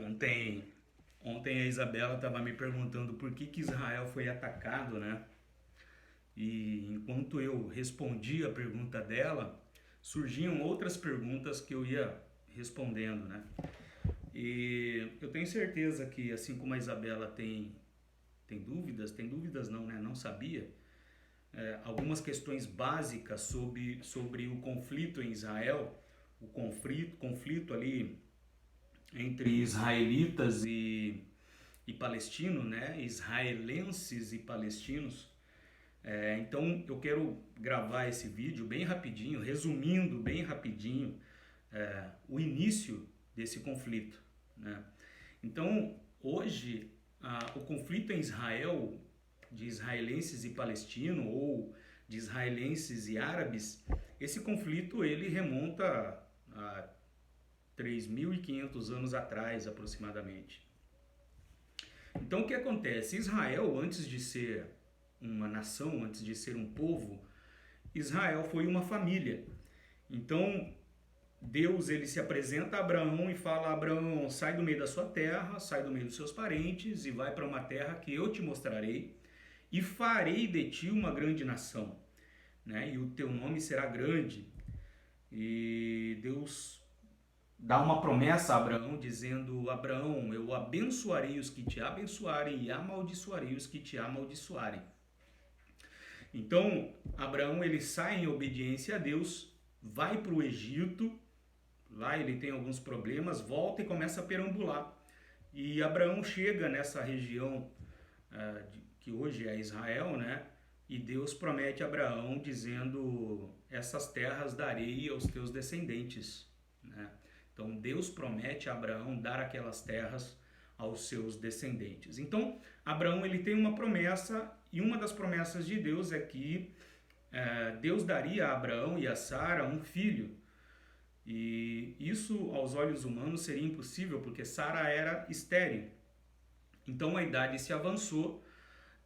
Ontem, ontem a Isabela estava me perguntando por que Israel foi atacado, né? E enquanto eu respondia a pergunta dela, surgiam outras perguntas que eu ia respondendo, né? E eu tenho certeza que, assim como a Isabela tem dúvidas não, né? Não sabia, algumas questões básicas sobre o conflito em Israel, o conflito ali entre israelitas e palestinos, né? Israelenses e palestinos. Então eu quero gravar esse vídeo bem rapidinho, resumindo bem rapidinho o início desse conflito, né? Então hoje o conflito em Israel, de israelenses e palestinos ou de israelenses e árabes, esse conflito ele remonta a 3.500 anos atrás aproximadamente. Então o que acontece? Israel, antes de ser uma nação, antes de ser um povo, Israel foi uma família. Então Deus ele se apresenta a Abraão e fala: Abraão, sai do meio da sua terra, sai do meio dos seus parentes e vai para uma terra que eu te mostrarei e farei de ti uma grande nação, né? E o teu nome será grande. E Deus dá uma promessa a Abraão dizendo: Abraão, eu abençoarei os que te abençoarem e amaldiçoarei os que te amaldiçoarem. Então Abraão ele sai em obediência a Deus, vai para o Egito. Lá ele tem alguns problemas, volta e começa a perambular. E Abraão chega nessa região que hoje é Israel, né? E Deus promete a Abraão dizendo: essas terras darei aos teus descendentes, né? Então Deus promete a Abraão dar aquelas terras aos seus descendentes. Então Abraão ele tem uma promessa, e uma das promessas de Deus é que Deus daria a Abraão e a Sara um filho. E isso aos olhos humanos seria impossível, porque Sara era estéril. Então a idade se avançou,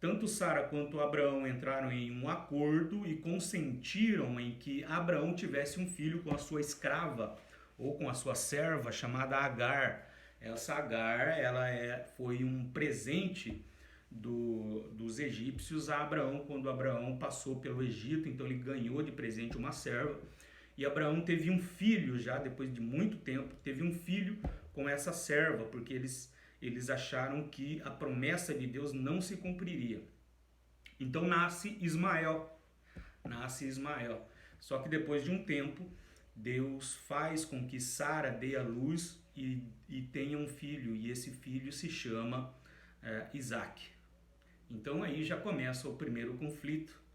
tanto Sara quanto Abraão entraram em um acordo e consentiram em que Abraão tivesse um filho com a sua escrava ou com a sua serva chamada Agar. Essa Agar foi um presente dos egípcios a Abraão quando Abraão passou pelo Egito. Então ele ganhou de presente uma serva. E Abraão teve um filho já, depois de muito tempo, teve um filho com essa serva, porque eles acharam que a promessa de Deus não se cumpriria. Então nasce Ismael. Só que depois de um tempo, Deus faz com que Sara dê à luz e tenha um filho, e esse filho se chama Isaac. Então aí já começa o primeiro conflito,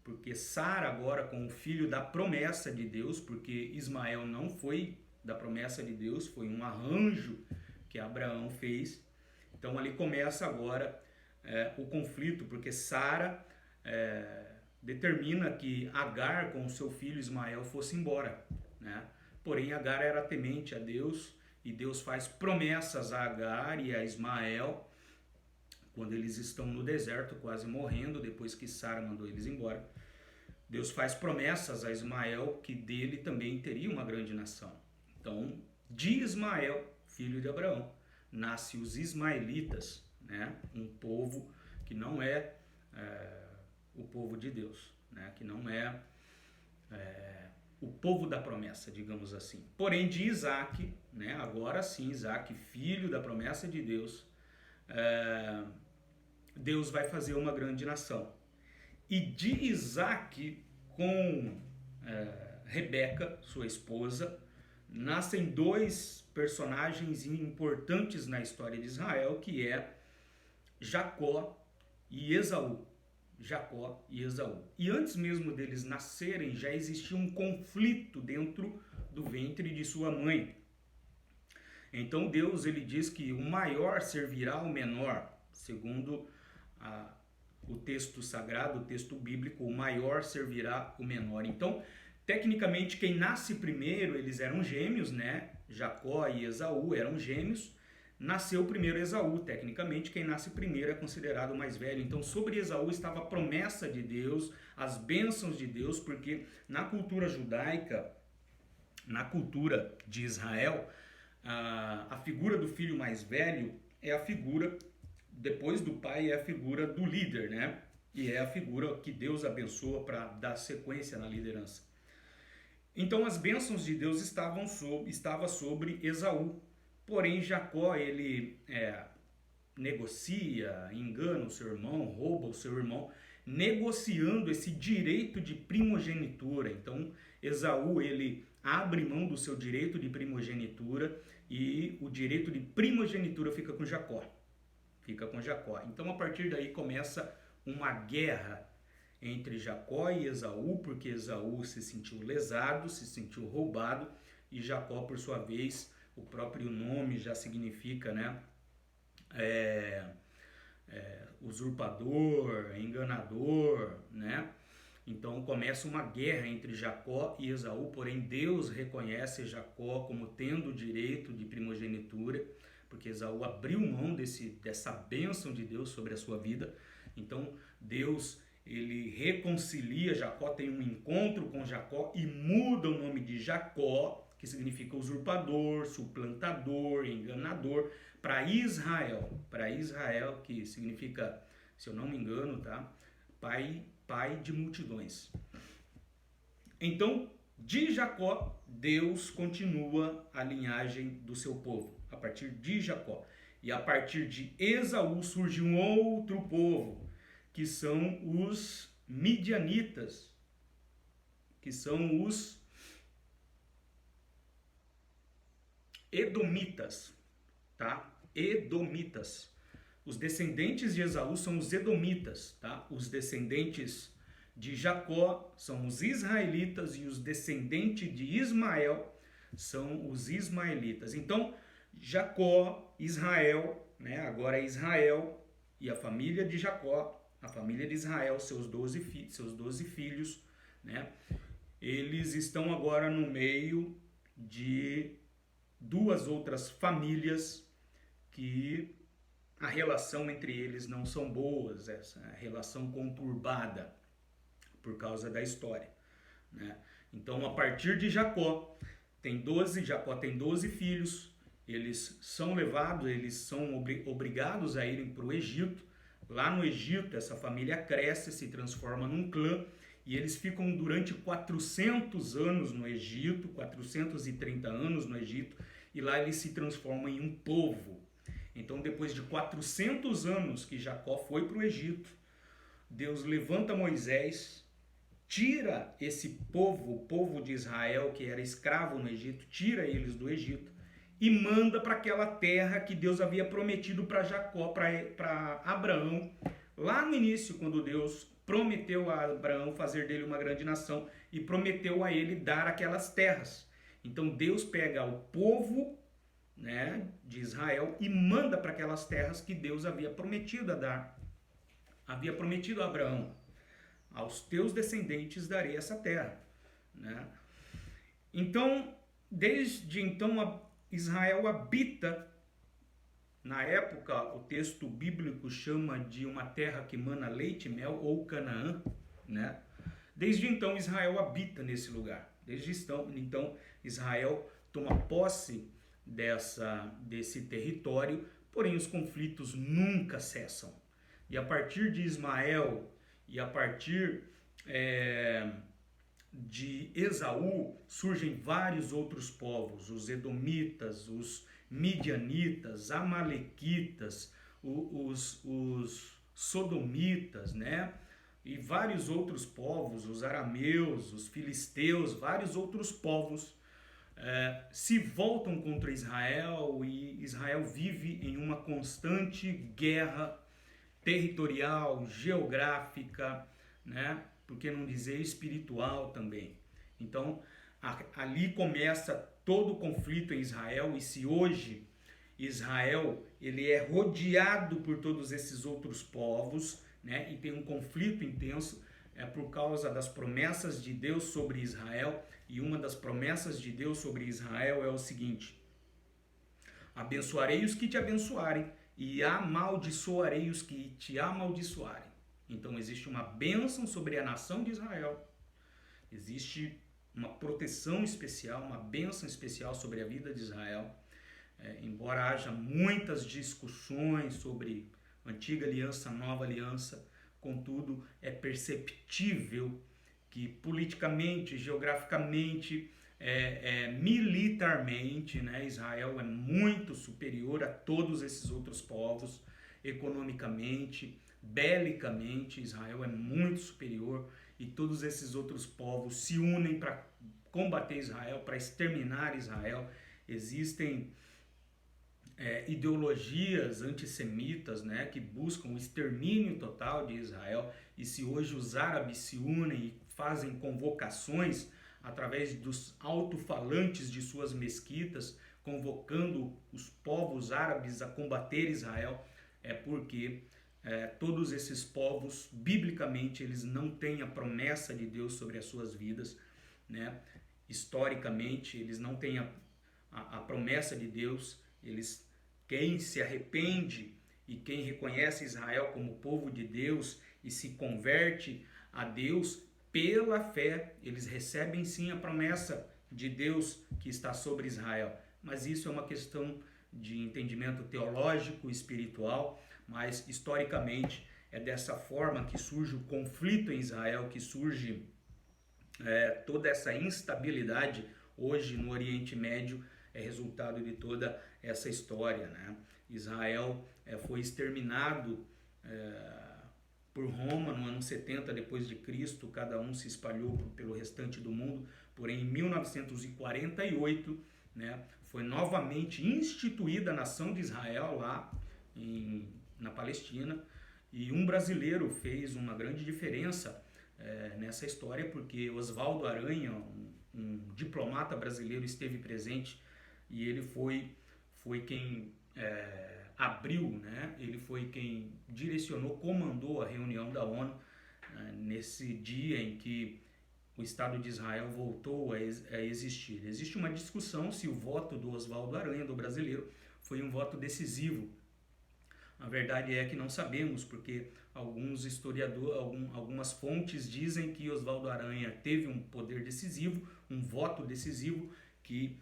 porque Sara agora com o filho da promessa de Deus, porque Ismael não foi da promessa de Deus, foi um arranjo que Abraão fez. Então ali começa agora o conflito, porque Sara determina que Agar com o seu filho Ismael fosse embora, né? Porém Agar era temente a Deus, e Deus faz promessas a Agar e a Ismael quando eles estão no deserto quase morrendo, depois que Sara mandou eles embora. Deus faz promessas a Ismael que dele também teria uma grande nação. Então, de Ismael, filho de Abraão, nasce os ismaelitas, né? Um povo que não é o povo de Deus, né? Que não é o povo da promessa, digamos assim. Porém, de Isaac, né? Agora sim, Isaac, filho da promessa de Deus, Deus vai fazer uma grande nação. E de Isaac com Rebeca, sua esposa, nascem dois personagens importantes na história de Israel, que é Jacó e Esaú. Jacó e Esaú. E antes mesmo deles nascerem, já existia um conflito dentro do ventre de sua mãe. Então Deus ele diz que o maior servirá ao menor, segundo o texto sagrado, o texto bíblico, o maior servirá o menor. Então, tecnicamente, quem nasce primeiro, eles eram gêmeos, né? Jacó e Esaú eram gêmeos. Nasceu primeiro Esaú, tecnicamente, quem nasce primeiro é considerado o mais velho. Então, sobre Esaú estava a promessa de Deus, as bênçãos de Deus, porque na cultura judaica, na cultura de Israel, a figura do filho mais velho é a figura, depois do pai, é a figura do líder, né? E é a figura que Deus abençoa para dar sequência na liderança. Então as bênçãos de Deus estavam sobre Esaú. Porém, Jacó, ele negocia, engana o seu irmão, rouba o seu irmão, negociando esse direito de primogenitura. Então, Esaú, ele abre mão do seu direito de primogenitura e o direito de primogenitura fica com Jacó. Então, a partir daí começa uma guerra entre Jacó e Esaú, porque Esaú se sentiu lesado, se sentiu roubado, e Jacó, por sua vez, o próprio nome já significa, né, usurpador, enganador, né? Então começa uma guerra entre Jacó e Esaú, porém Deus reconhece Jacó como tendo o direito de primogenitura, porque Esaú abriu mão dessa bênção de Deus sobre a sua vida. Então Deus, ele reconcilia Jacó, tem um encontro com Jacó e muda o nome de Jacó, que significa usurpador, suplantador, enganador, para Israel, que significa, se eu não me engano, tá? Pai de multidões. Então, de Jacó, Deus continua a linhagem do seu povo, a partir de Jacó. E a partir de Esaú surge um outro povo, que são os midianitas, que são os edomitas, tá? Edomitas. Os descendentes de Esaú são os edomitas, tá? Os descendentes de Jacó são os israelitas e os descendentes de Ismael são os ismaelitas. Então, Jacó, Israel, né? Agora é Israel e a família de Jacó, a família de Israel, seus 12 filhos, né? Eles estão agora no meio de duas outras famílias que a relação entre eles não são boas, essa relação conturbada por causa da história, né? Então, a partir de Jacó tem 12 filhos, eles são levados, eles são obrigados a irem para o Egito. Lá no Egito, essa família cresce, se transforma num clã, e eles ficam durante 400 anos no Egito, 430 anos no Egito, e lá eles se transformam em um povo. Então, depois de 400 anos que Jacó foi para o Egito, Deus levanta Moisés, tira esse povo, o povo de Israel, que era escravo no Egito, tira eles do Egito e manda para aquela terra que Deus havia prometido para Jacó, para Abraão, lá no início, quando Deus prometeu a Abraão fazer dele uma grande nação e prometeu a ele dar aquelas terras. Então Deus pega o povo, né, de Israel e manda para aquelas terras que Deus havia prometido a dar. Havia prometido a Abraão: aos teus descendentes darei essa terra, né? Então, desde então, Israel habita, na época o texto bíblico chama de uma terra que mana leite e mel, ou Canaã, né? Desde então Israel habita nesse lugar. Desde então Israel toma posse desse território, porém os conflitos nunca cessam. E a partir de Ismael e a partir de Esaú surgem vários outros povos: os edomitas, os midianitas, amalequitas, os sodomitas, né? E vários outros povos, os arameus, os filisteus, vários outros povos se voltam contra Israel, e Israel vive em uma constante guerra territorial, geográfica, né? Por que não dizer espiritual também. Então, ali começa todo o conflito em Israel, e se hoje Israel ele é rodeado por todos esses outros povos, né? E tem um conflito intenso, por causa das promessas de Deus sobre Israel, e uma das promessas de Deus sobre Israel é o seguinte: abençoarei os que te abençoarem, e amaldiçoarei os que te amaldiçoarem. Então existe uma bênção sobre a nação de Israel, existe uma proteção especial, uma bênção especial sobre a vida de Israel, embora haja muitas discussões sobre antiga aliança, nova aliança, contudo é perceptível que politicamente, geograficamente, militarmente, né, Israel é muito superior a todos esses outros povos, economicamente, belicamente, Israel é muito superior e todos esses outros povos se unem para combater Israel, para exterminar Israel. Existem ideologias antissemitas, né, que buscam o extermínio total de Israel, e se hoje os árabes se unem e fazem convocações através dos alto-falantes de suas mesquitas, convocando os povos árabes a combater Israel, é porque todos esses povos, biblicamente, eles não têm a promessa de Deus sobre as suas vidas, né? Historicamente, eles não têm a promessa de Deus. Quem se arrepende e quem reconhece Israel como povo de Deus e se converte a Deus pela fé, eles recebem sim a promessa de Deus que está sobre Israel. Mas isso é uma questão de entendimento teológico, espiritual, mas historicamente é dessa forma que surge o conflito em Israel, que surge toda essa instabilidade hoje no Oriente Médio, é resultado de toda essa história, né? Israel foi exterminado por Roma no ano 70 depois de Cristo, cada um se espalhou pelo restante do mundo, porém em 1948, né, foi novamente instituída a nação de Israel lá na Palestina, e um brasileiro fez uma grande diferença nessa história, porque Osvaldo Aranha, um diplomata brasileiro, esteve presente e ele foi quem abriu, né? Ele foi quem direcionou, comandou a reunião da ONU nesse dia em que o Estado de Israel voltou a existir. Existe uma discussão se o voto do Osvaldo Aranha, do brasileiro, foi um voto decisivo. A verdade é que não sabemos, porque alguns historiadores, algumas fontes dizem que Osvaldo Aranha teve um poder decisivo, um voto decisivo que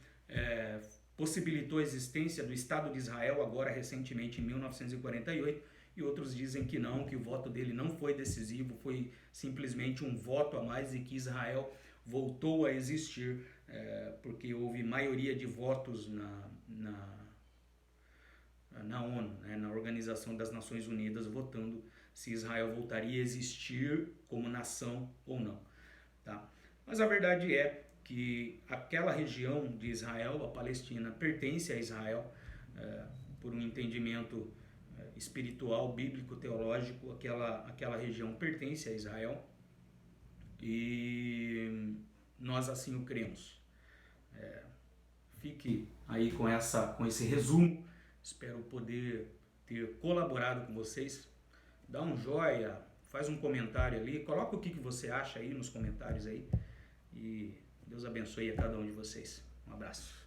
possibilitou a existência do Estado de Israel agora recentemente em 1948, e outros dizem que não, que o voto dele não foi decisivo, foi simplesmente um voto a mais e que Israel voltou a existir porque houve maioria de votos na ONU, né, na Organização das Nações Unidas, votando se Israel voltaria a existir como nação ou não. Tá? Mas a verdade é que aquela região de Israel, a Palestina, pertence a Israel por um entendimento espiritual, bíblico, teológico. Aquela região pertence a Israel e nós assim o cremos. Fique aí com esse resumo. Espero poder ter colaborado com vocês. Dá um joinha, faz um comentário ali, coloca o que você acha aí nos comentários aí. E Deus abençoe a cada um de vocês. Um abraço.